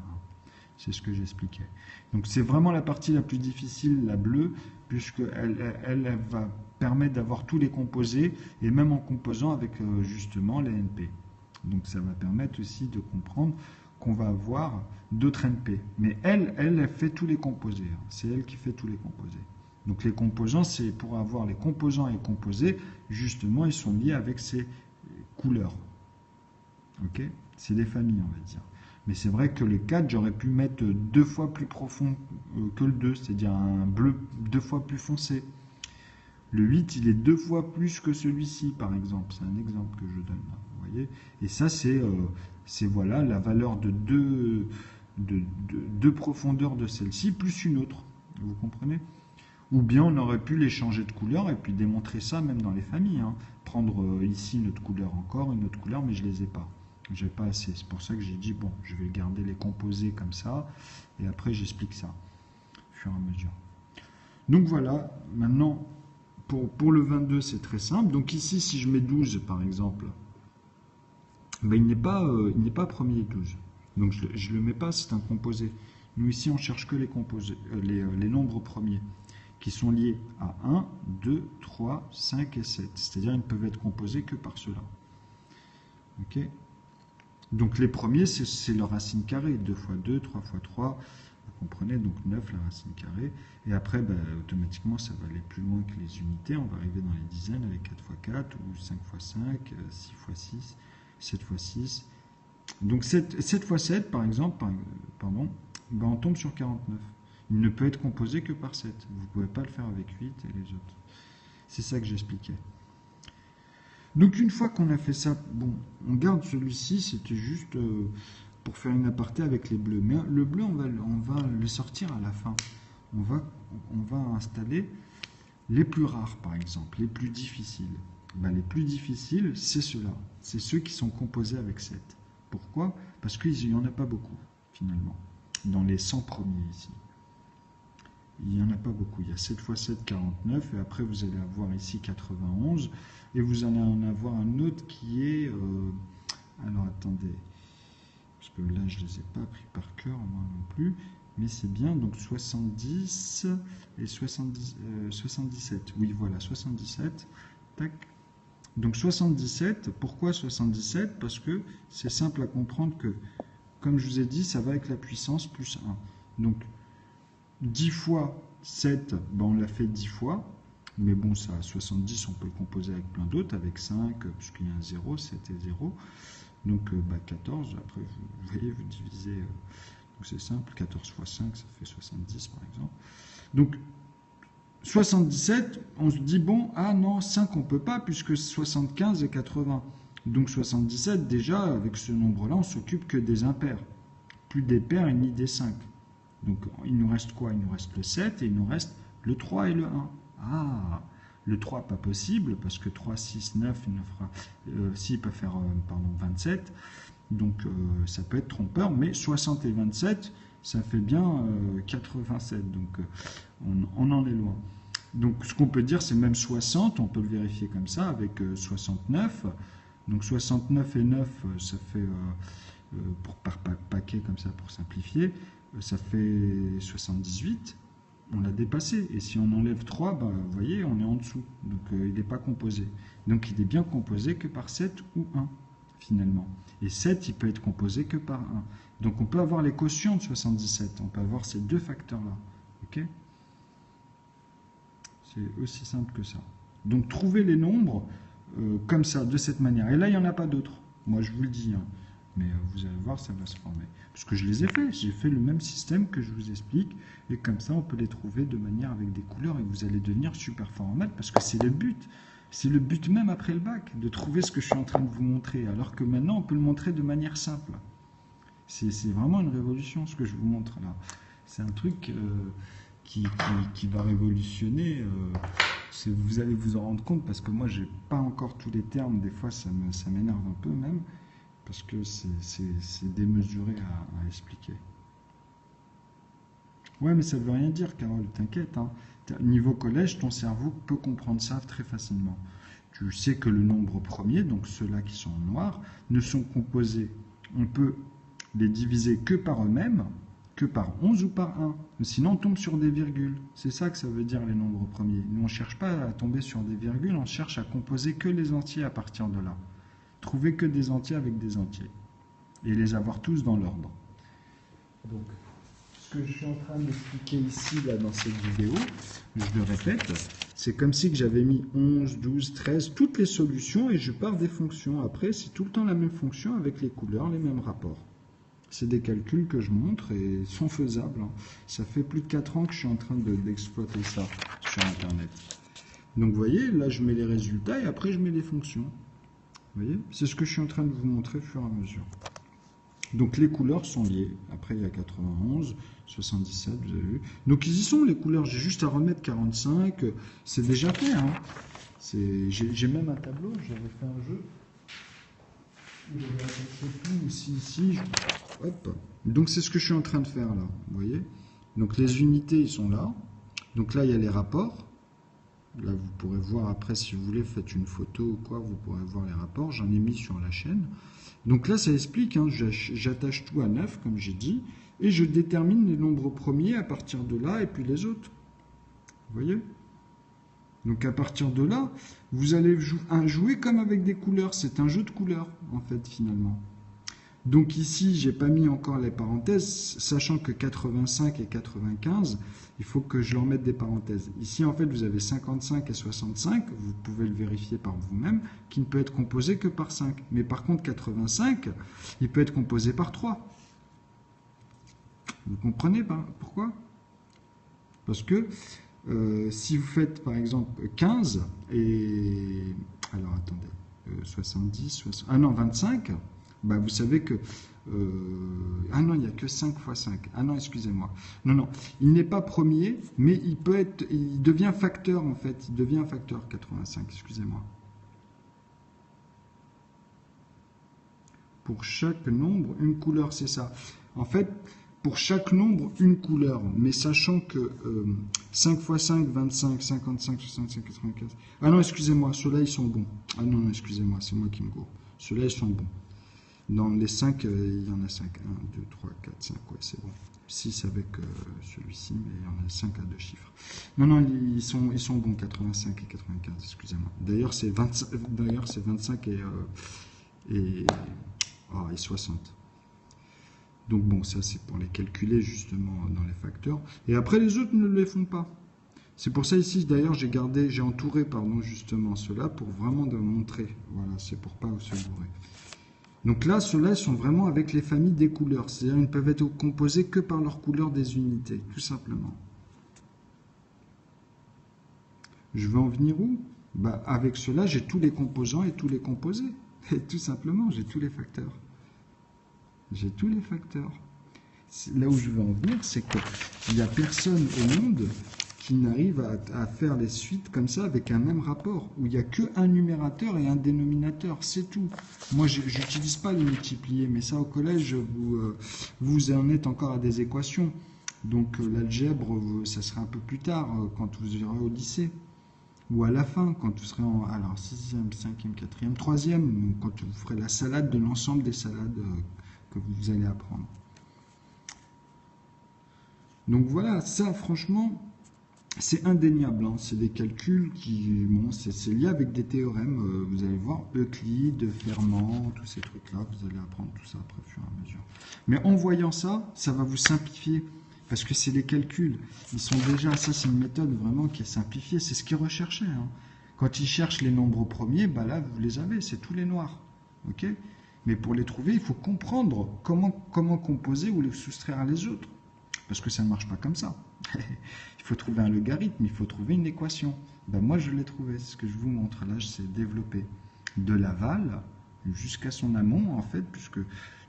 S1: C'est ce que j'expliquais. Donc, c'est vraiment la partie la plus difficile, la bleue, puisqu'elle va permettre d'avoir tous les composés, et même en composant avec justement les NP. Donc ça va permettre aussi de comprendre qu'on va avoir d'autres NP. Mais elle fait tous les composés. Hein. C'est elle qui fait tous les composés. Donc les composants, c'est pour avoir les composants et composés, justement, ils sont liés avec ces couleurs. Ok? C'est des familles, on va dire. Mais c'est vrai que le 4, j'aurais pu mettre 2 fois plus profond que le 2, c'est-à-dire un bleu 2 fois plus foncé. Le 8, il est 2 fois plus que celui-ci, par exemple. C'est un exemple que je donne là, vous voyez. Et ça, c'est voilà, la valeur de deux profondeurs de celle-ci, plus une autre. Vous comprenez? Ou bien on aurait pu les changer de couleur et puis démontrer ça même dans les familles. Hein. Prendre ici une autre couleur encore, une autre couleur, mais je ne les ai pas. Je n'ai pas assez. C'est pour ça que j'ai dit, bon, je vais garder les composés comme ça, et après j'explique ça, au fur et à mesure. Donc voilà, maintenant... Pour le 22, c'est très simple. Donc ici, si je mets 12, par exemple, ben il n'est pas premier 12. Donc je ne le mets pas, c'est un composé. Nous, ici, on cherche que les composés, les nombres premiers, qui sont liés à 1, 2, 3, 5 et 7. C'est-à-dire, ils ne peuvent être composés que par cela. Ok? Donc les premiers, c'est leur racine carrée. 2 fois 2, 3 fois 3... Vous comprenez, donc 9 la racine carrée, et après automatiquement ça va aller plus loin que les unités, on va arriver dans les dizaines avec 4 fois 4, ou 5 fois 5, 6 fois 6, 7 fois 6. Donc 7 fois 7 par exemple, on tombe sur 49. Il ne peut être composé que par 7, vous ne pouvez pas le faire avec 8 et les autres. C'est ça que j'expliquais. Donc une fois qu'on a fait ça, bon, on garde celui-ci, c'était juste pour faire une aparté avec les bleus. Mais le bleu, on va le sortir à la fin. On va installer les plus rares, par exemple, les plus difficiles. Ben, les plus difficiles, c'est ceux-là. C'est ceux qui sont composés avec 7. Pourquoi? Parce qu'il n'y en a pas beaucoup, finalement, dans les 100 premiers ici. Il n'y en a pas beaucoup. Il y a 7 x 7, 49, et après vous allez avoir ici 91, et vous allez en avoir un autre qui est... alors attendez, parce que là je ne les ai pas pris par cœur, moi non plus, mais c'est bien, donc 70 et 77. Oui, voilà, 77. Tac. Donc 77, pourquoi 77? Parce que c'est simple à comprendre que, comme je vous ai dit, ça va avec la puissance plus 1. Donc 10 fois 7, ben on l'a fait 10 fois, mais bon, ça, 70, on peut le composer avec plein d'autres, avec 5, puisqu'il y a un 0, 7 et 0. Donc 14, après, vous voyez, vous divisez, donc c'est simple, 14 fois 5, ça fait 70 par exemple. Donc 77, on se dit, bon, ah non, 5 on peut pas, puisque 75 et 80. Donc 77, déjà, avec ce nombre-là, on s'occupe que des impairs, plus des pairs et ni des 5. Donc, il nous reste quoi? Il nous reste le 7 et il nous reste le 3 et le 1. Ah, le 3, pas possible, parce que 3, 6, 9, il nous fera... si, il peut faire, pardon, 27. Donc, ça peut être trompeur, mais 60 et 27, ça fait bien 87. Donc, on en est loin. Donc, ce qu'on peut dire, c'est même 60, on peut le vérifier comme ça, avec 69. Donc, 69 et 9, ça fait, par paquet, comme ça, pour simplifier, ça fait 78, on l'a dépassé. Et si on enlève 3, ben, vous voyez, on est en dessous. Donc il n'est pas composé. Donc il est bien composé que par 7 ou 1, finalement. Et 7, il peut être composé que par 1. Donc on peut avoir les quotients de 77. On peut avoir ces deux facteurs-là. Ok? C'est aussi simple que ça. Donc trouver les nombres comme ça, de cette manière. Et là, il n'y en a pas d'autres. Moi, je vous le dis. Hein. Mais vous allez voir, ça va se former. Parce que je les ai faits. J'ai fait le même système que je vous explique. Et comme ça, on peut les trouver de manière avec des couleurs. Et vous allez devenir super fort en maths. Parce que c'est le but. C'est le but même après le bac. De trouver ce que je suis en train de vous montrer. Alors que maintenant, on peut le montrer de manière simple. C'est vraiment une révolution, ce que je vous montre là. C'est un truc qui va révolutionner. Vous allez vous en rendre compte. Parce que moi, j'ai pas encore tous les termes. Des fois, ça m'énerve un peu même. Parce que c'est démesuré à expliquer. Ouais, mais ça ne veut rien dire, Carole, t'inquiète. Hein. Niveau collège, ton cerveau peut comprendre ça très facilement. Tu sais que le nombre premier, donc ceux-là qui sont en noir, ne sont composés. On peut les diviser que par eux-mêmes, que par 11 ou par 1. Sinon, on tombe sur des virgules. C'est ça que ça veut dire les nombres premiers. Nous, on ne cherche pas à tomber sur des virgules, on cherche à composer que les entiers à partir de là. Trouver que des entiers avec des entiers. Et les avoir tous dans l'ordre. Donc, ce que je suis en train d'expliquer ici, là, dans cette vidéo, je le répète, c'est comme si j'avais mis 11, 12, 13, toutes les solutions, et je pars des fonctions. Après, c'est tout le temps la même fonction avec les couleurs, les mêmes rapports. C'est des calculs que je montre et ils sont faisables. Hein. Ça fait plus de 4 ans que je suis en train d'exploiter ça sur Internet. Donc, vous voyez, là, je mets les résultats et après, je mets les fonctions. Vous voyez, c'est ce que je suis en train de vous montrer au fur et à mesure. Donc les couleurs sont liées. Après, il y a 91, 77, vous avez vu. Donc ils y sont, les couleurs. J'ai juste à remettre 45. C'est déjà fait. Hein. J'ai même un tableau. J'avais fait un jeu. Ici. Hop. Donc c'est ce que je suis en train de faire là. Vous voyez. Donc les unités, ils sont là. Donc là, il y a les rapports. Là, vous pourrez voir après, si vous voulez, faites une photo ou quoi, vous pourrez voir les rapports. J'en ai mis sur la chaîne. Donc là, ça explique, hein, j'attache tout à 9, comme j'ai dit, et je détermine les nombres premiers à partir de là, et puis les autres. Vous voyez? Donc à partir de là, vous allez jouer comme avec des couleurs. C'est un jeu de couleurs, en fait, finalement. Donc ici, j'ai pas mis encore les parenthèses, sachant que 85 et 95, il faut que je leur mette des parenthèses. Ici, en fait, vous avez 55 et 65, vous pouvez le vérifier par vous-même, qui ne peut être composé que par 5. Mais par contre, 85, il peut être composé par 3. Vous comprenez pas pourquoi? Parce que si vous faites par exemple 15 et... Alors attendez, 70, 60, ah non, 25, bah, vous savez que... ah non, il n'y a que 5 fois 5. Ah non, excusez-moi. Non, non, il n'est pas premier, mais il peut être... Il devient facteur en fait. Il devient facteur 85, excusez-moi. Pour chaque nombre, une couleur, c'est ça. En fait, pour chaque nombre, une couleur. Mais sachant que 5 fois 5, 25, 55, 65, 95... Ah non, excusez-moi, ceux-là, ils sont bons. Ah non, non, excusez-moi, c'est moi qui me gourre. Ceux-là, ils sont bons. Dans les 5, il y en a 5. 1, 2, 3, 4, 5, ouais, c'est bon. 6 avec celui-ci, mais il y en a 5 à deux chiffres. Non, non, ils sont bons, 85 et 95, excusez-moi. D'ailleurs, c'est 25 et 60. Donc bon, ça c'est pour les calculer justement dans les facteurs. Et après les autres ne les font pas. C'est pour ça ici d'ailleurs j'ai entouré justement ceux-là pour vraiment de montrer. Voilà, c'est pour pas se bourrer. Donc là, ceux-là sont vraiment avec les familles des couleurs. C'est-à-dire ils ne peuvent être composés que par leur couleur des unités, tout simplement. Je veux en venir où? Bah, avec ceux-là, j'ai tous les composants et tous les composés. Et tout simplement, j'ai tous les facteurs. J'ai tous les facteurs. Là où je veux en venir, c'est qu'il n'y a personne au monde qui n'arrive à faire les suites comme ça avec un même rapport, où il n'y a qu'un numérateur et un dénominateur, c'est tout. Moi, je n'utilise pas les multipliés, mais ça au collège, vous en êtes encore à des équations. Donc l'algèbre, ça sera un peu plus tard, quand vous irez au lycée. Ou à la fin, quand vous serez en 6e, 5e, 4e, 3e, quand vous ferez la salade de l'ensemble des salades que vous allez apprendre. Donc voilà, ça franchement, c'est indéniable. Hein. C'est des calculs qui, bon, c'est lié avec des théorèmes. Vous allez voir, Euclide, Fermat, tous ces trucs-là, vous allez apprendre tout ça après, au fur et à mesure. Mais en voyant ça, ça va vous simplifier. Parce que c'est les calculs. Ils sont déjà, ça c'est une méthode vraiment qui est simplifiée. C'est ce qu'ils recherchaient. Hein. Quand ils cherchent les nombres premiers, bah là vous les avez, c'est tous les noirs. Ok ? Mais pour les trouver, il faut comprendre comment composer ou les soustraire les autres. Parce que ça ne marche pas comme ça. Il faut trouver un logarithme, il faut trouver une équation. Ben moi je l'ai trouvé, c'est ce que je vous montre. Là, c'est développé de l'aval jusqu'à son amont, en fait, puisque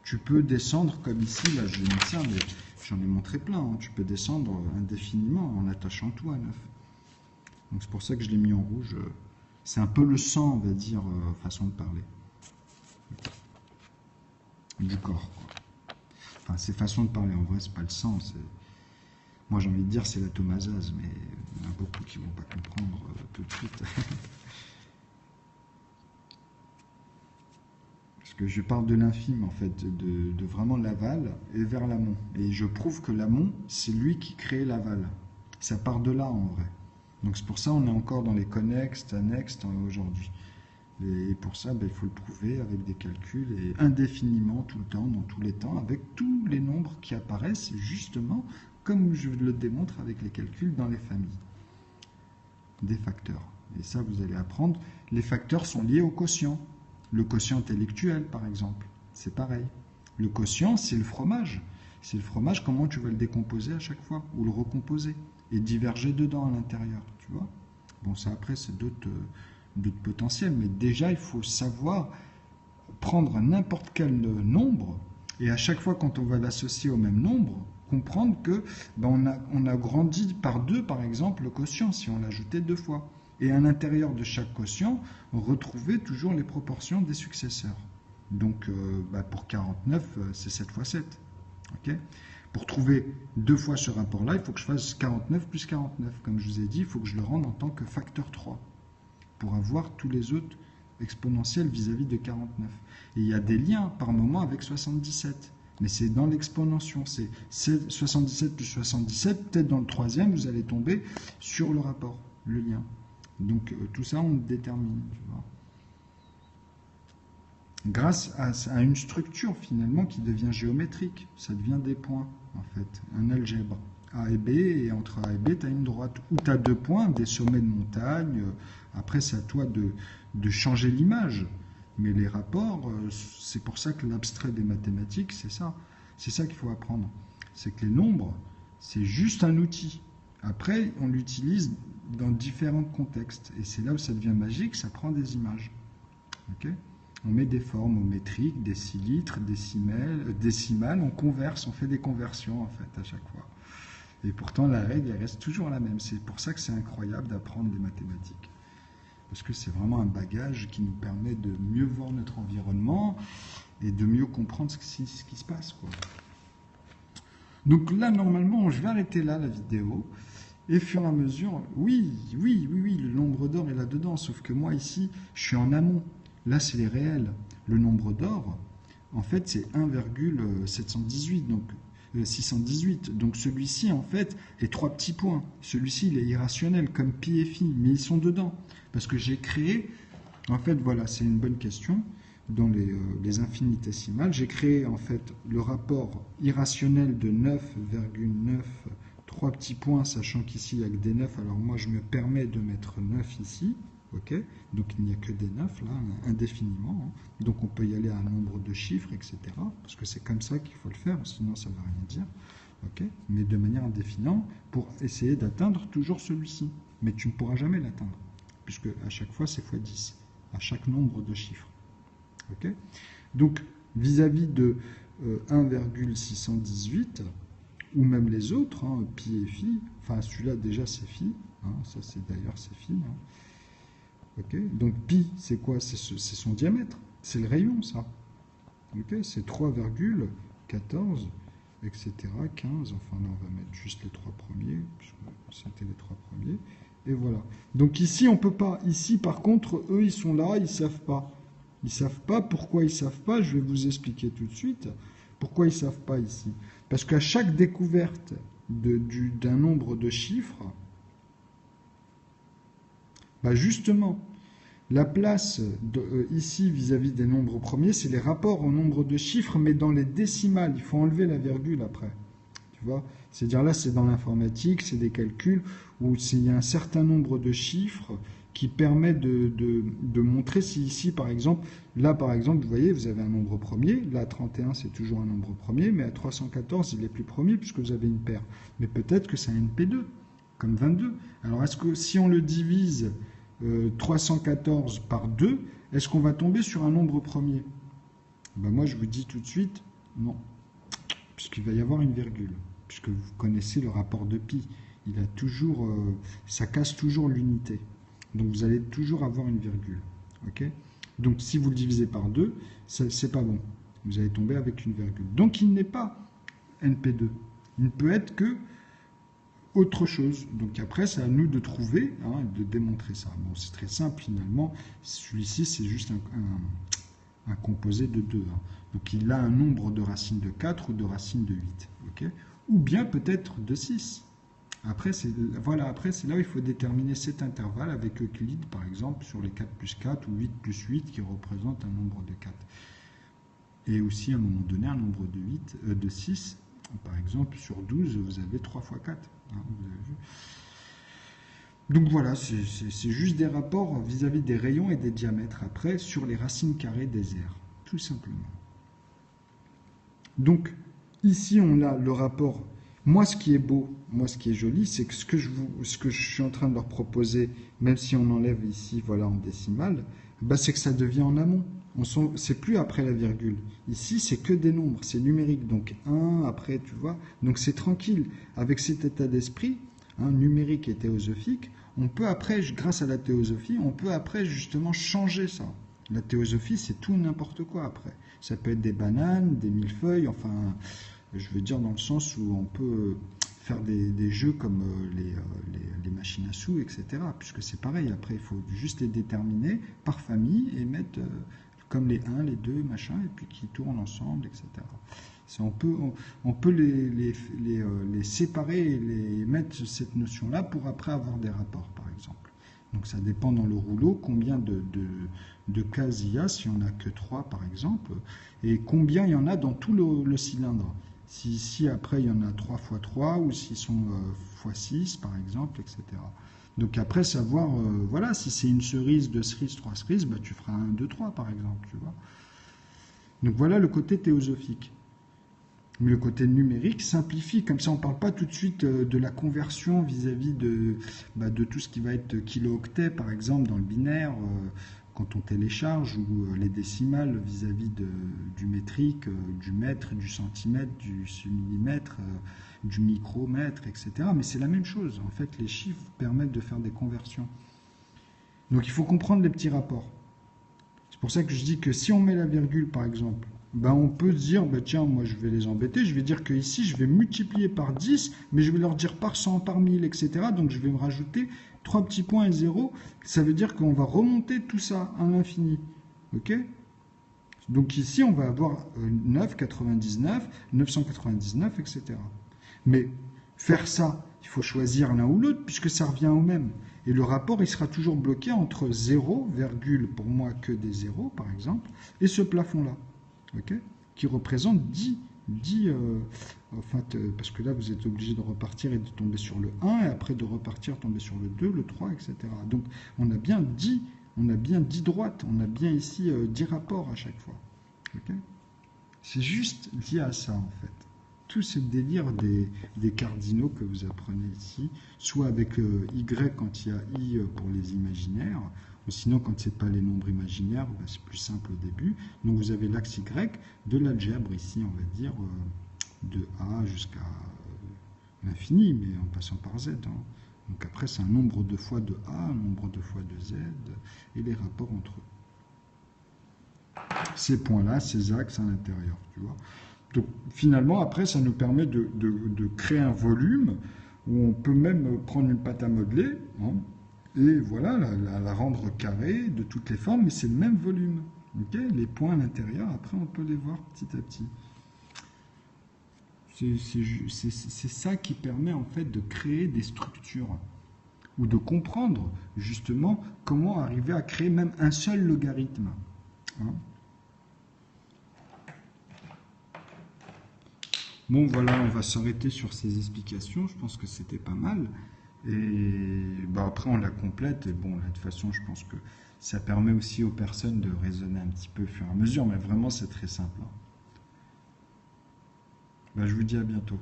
S1: tu peux descendre comme ici, là je l'ai mis ça, mais j'en ai montré plein. Hein. Tu peux descendre indéfiniment en attachant tout à 9. Donc c'est pour ça que je l'ai mis en rouge. C'est un peu le sang, on va dire, façon de parler. Du corps. Quoi. Enfin, c'est façon de parler. En vrai, c'est pas le sang. Moi, j'ai envie de dire c'est la tomasase, mais il y en a beaucoup qui vont pas comprendre tout de suite. Parce que je parle de l'infime, en fait, de vraiment l'aval et vers l'amont. Et je prouve que l'amont, c'est lui qui crée l'aval. Ça part de là, en vrai. Donc c'est pour ça qu'on est encore dans les connexes, annexes aujourd'hui. Et pour ça, il faut le prouver avec des calculs et indéfiniment tout le temps, dans tous les temps, avec tous les nombres qui apparaissent, justement, comme je le démontre avec les calculs dans les familles des facteurs. Et ça, vous allez apprendre. Les facteurs sont liés au quotient. Le quotient intellectuel, par exemple, c'est pareil. Le quotient, c'est le fromage. C'est le fromage, comment tu vas le décomposer à chaque fois, ou le recomposer, et diverger dedans à l'intérieur, tu vois. Bon, ça après, c'est d'autres potentiels, mais déjà, il faut savoir prendre n'importe quel nombre, et à chaque fois, quand on va l'associer au même nombre, comprendre que on a grandi par 2, par exemple, le quotient, si on l'ajoutait 2 fois. Et à l'intérieur de chaque quotient, retrouver toujours les proportions des successeurs. Donc, pour 49, c'est 7 fois 7. Okay, pour trouver 2 fois ce rapport-là, il faut que je fasse 49 plus 49. Comme je vous ai dit, il faut que je le rende en tant que facteur 3 pour avoir tous les autres exponentiels vis-à-vis de 49. Et il y a des liens par moment avec 77. Mais c'est dans l'exponentiation. C'est 77 plus 77. Peut-être dans le troisième, vous allez tomber sur le rapport, le lien. Donc tout ça, on le détermine. Tu vois. Grâce à une structure finalement qui devient géométrique. Ça devient des points, en fait. Un algèbre. A et B, et entre A et B, tu as une droite. Ou tu as 2 points, des sommets de montagne. Après, c'est à toi de changer l'image. Mais les rapports, c'est pour ça que l'abstrait des mathématiques, c'est ça. C'est ça qu'il faut apprendre. C'est que les nombres, c'est juste un outil. Après, on l'utilise dans différents contextes. Et c'est là où ça devient magique, ça prend des images. Okay, on met des formes au métrique, décilitres, décimales, on converse, on fait des conversions en fait à chaque fois. Et pourtant la règle elle reste toujours la même. C'est pour ça que c'est incroyable d'apprendre les mathématiques. Parce que c'est vraiment un bagage qui nous permet de mieux voir notre environnement et de mieux comprendre ce qui se passe, quoi. Donc là, normalement, je vais arrêter là la vidéo. Et au fur et à mesure, oui, le nombre d'or est là-dedans. Sauf que moi, ici, je suis en amont. Là, c'est les réels. Le nombre d'or, en fait, c'est 1,718, donc 618. Donc celui-ci, en fait, est 3 petits points. Celui-ci, il est irrationnel, comme pi et phi, mais ils sont dedans. Parce que j'ai créé, en fait, voilà, c'est une bonne question. Dans les infinitésimales, j'ai créé, en fait, le rapport irrationnel de 9,9, 3 petits points, sachant qu'ici, il n'y a que des 9. Alors moi, je me permets de mettre 9 ici. Okay, donc il n'y a que des 9 là, indéfiniment. Hein. Donc on peut y aller à un nombre de chiffres, etc. Parce que c'est comme ça qu'il faut le faire, sinon ça ne veut rien dire. Okay, mais de manière indéfinie, pour essayer d'atteindre toujours celui-ci. Mais tu ne pourras jamais l'atteindre, puisque à chaque fois c'est x 10, à chaque nombre de chiffres. Okay, donc vis-à-vis de 1,618, ou même les autres, hein, pi et phi, enfin celui-là déjà c'est phi, hein, ça c'est d'ailleurs c'est phi. Hein. Okay. Donc pi, c'est quoi? C'est son diamètre, c'est le rayon, ça. Okay. C'est 3,14, etc. 15, enfin là on va mettre juste les 3 premiers, puisque c'était les 3 premiers, et voilà. Donc ici on peut pas, ici par contre, eux ils sont là, ils savent pas. Ils savent pas, pourquoi ils savent pas, je vais vous expliquer tout de suite. Pourquoi ils savent pas ici? Parce qu'à chaque découverte d'un nombre de chiffres, bah justement, la place ici vis-à-vis des nombres premiers, c'est les rapports au nombre de chiffres, mais dans les décimales. Il faut enlever la virgule après. Tu vois? C'est-à-dire là, c'est dans l'informatique, c'est des calculs où il y a un certain nombre de chiffres qui permet de montrer si ici, par exemple, là, par exemple, vous voyez, vous avez un nombre premier. Là, 31, c'est toujours un nombre premier, mais à 314, il est plus premier puisque vous avez une paire. Mais peut-être que c'est un NP2, comme 22. Alors, est-ce que si on le divise 314 par 2, est-ce qu'on va tomber sur un nombre premier? Ben moi, je vous dis tout de suite, non. Puisqu'il va y avoir une virgule. Puisque vous connaissez le rapport de pi. Il a toujours, ça casse toujours l'unité. Donc, vous allez toujours avoir une virgule. Okay, donc, si vous le divisez par 2, c'est pas bon. Vous allez tomber avec une virgule. Donc, il n'est pas NP2. Il ne peut être que autre chose. Donc après, c'est à nous de trouver, hein, de démontrer ça. Bon, c'est très simple finalement. Celui-ci, c'est juste un composé de 2. Hein. Donc il a un nombre de racines de 4 ou de racines de 8. Okay, ou bien peut-être de 6. Après, voilà, après, c'est là où il faut déterminer cet intervalle avec Euclide, par exemple, sur les 4 plus 4 ou 8 plus 8 qui représente un nombre de 4. Et aussi, à un moment donné, un nombre de 6. Par exemple, sur 12, vous avez 3 fois 4. Hein, vous avez vu. Donc voilà, c'est juste des rapports vis-à-vis des rayons et des diamètres après sur les racines carrées des aires, tout simplement. Donc ici, on a le rapport. Moi, ce qui est beau, moi, ce qui est joli, c'est que ce que je suis en train de leur proposer, même si on enlève ici, voilà, en décimale, bah, c'est que ça devient en amont. C'est plus après la virgule. Ici, c'est que des nombres, c'est numérique. Donc 1, après, tu vois. Donc c'est tranquille. Avec cet état d'esprit, hein, numérique et théosophique, on peut après, grâce à la théosophie, on peut après justement changer ça. La théosophie, c'est tout n'importe quoi après. Ça peut être des bananes, des millefeuilles, enfin, je veux dire dans le sens où on peut faire des jeux comme les machines à sous, etc. Puisque c'est pareil, après, il faut juste les déterminer par famille et mettre... comme les 1, les 2, machin, et puis qui tournent ensemble, etc. On peut les séparer et les mettre cette notion-là pour après avoir des rapports, par exemple. Donc ça dépend dans le rouleau combien de cases il y a, s'il n'y en a que 3 par exemple, et combien il y en a dans tout le cylindre. Si ici après il y en a 3 x 3, ou s'ils sont x 6 par exemple, etc. Donc après, savoir, voilà, si c'est une cerise, 2 cerises, 3 cerises, bah, tu feras 1, 2, 3 par exemple, tu vois. Donc voilà le côté théosophique. Mais le côté numérique simplifie, comme ça on ne parle pas tout de suite de la conversion vis-à-vis de tout ce qui va être kilo-octet, par exemple, dans le binaire, quand on télécharge, ou les décimales vis-à-vis du métrique, du mètre, du centimètre, du millimètre, du micromètre, etc. Mais c'est la même chose. En fait, les chiffres permettent de faire des conversions. Donc il faut comprendre les petits rapports. C'est pour ça que je dis que si on met la virgule, par exemple, ben on peut se dire, ben tiens, moi je vais les embêter, je vais dire que ici je vais multiplier par 10, mais je vais leur dire par 100, par 1000, etc. Donc je vais me rajouter 3 petits points et 0. Ça veut dire qu'on va remonter tout ça à l'infini. Ok? Donc ici on va avoir 9, 99, 999, etc. Mais faire ça, il faut choisir l'un ou l'autre, puisque ça revient au même. Et le rapport, il sera toujours bloqué entre 0, virgule, pour moi que des zéros, par exemple, et ce plafond-là, okay, qui représente 10, parce que là, vous êtes obligé de repartir et de tomber sur le 1, et après de repartir, tomber sur le 2, le 3, etc. Donc, on a bien 10 droites, on a bien ici 10 rapports à chaque fois. Okay. C'est juste lié à ça, en fait. Tout ce délire des cardinaux que vous apprenez ici, soit avec Y quand il y a I pour les imaginaires, ou sinon quand ce n'est pas les nombres imaginaires, ben c'est plus simple au début. Donc vous avez l'axe Y de l'algèbre ici, on va dire, de A jusqu'à l'infini, mais en passant par Z. Hein. Donc après c'est un nombre de fois de A, un nombre de fois de Z, et les rapports entre eux. Ces points-là, ces axes à l'intérieur, tu vois. Donc finalement, après, ça nous permet de créer un volume où on peut même prendre une pâte à modeler, hein, et voilà, la rendre carrée de toutes les formes, mais c'est le même volume. Okay, les points à l'intérieur, après, on peut les voir petit à petit. C'est ça qui permet en fait de créer des structures ou de comprendre justement comment arriver à créer même un seul logarithme. Hein. Bon, voilà, on va s'arrêter sur ces explications. Je pense que c'était pas mal. Et bah, après, on la complète. Et bon, là, de toute façon, je pense que ça permet aussi aux personnes de raisonner un petit peu au fur et à mesure. Mais vraiment, c'est très simple. Hein. Bah, je vous dis à bientôt.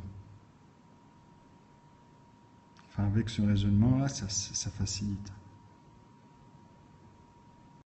S1: Enfin, avec ce raisonnement-là, ça facilite.